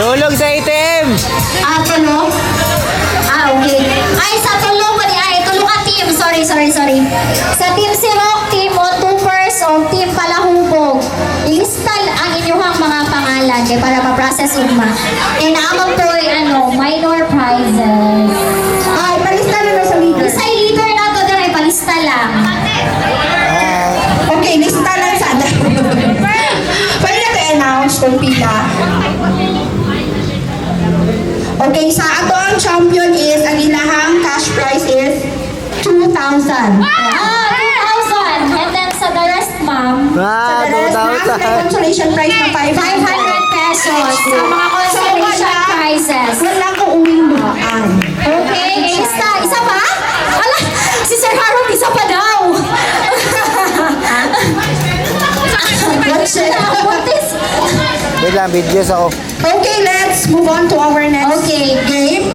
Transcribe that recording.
Tulog sa itim! Tulog? Okay. Ay, sa tulog ko ni ay, tulog ka team. Sorry. Sa team si Rock, team o Tupers o team Palahubog, ilista ang inyong mga pangalan kay para ma-process uma. And naamang po minor prizes. Ay, palista na sa leader. Isa'y leader na to, dahil palista lang. Okay, lista lang sana. Pwede na i-announce kung pila. Okay, sa ato ang champion is, ang ilahang cash prize is 2,000. 2,000. And then sa the rest, ma'am, Ah, Sa the rest, ma'am, may 2,000! consolation prize na 500 pesos sa mga consolation prizes. Wala kong uwing buhaan. Okay, isa pa? Ala, si Sir Harold, isa pa daw. What's it? Buntis. Wait lang, videos ako. Okay, let's move on to our next Okay. game.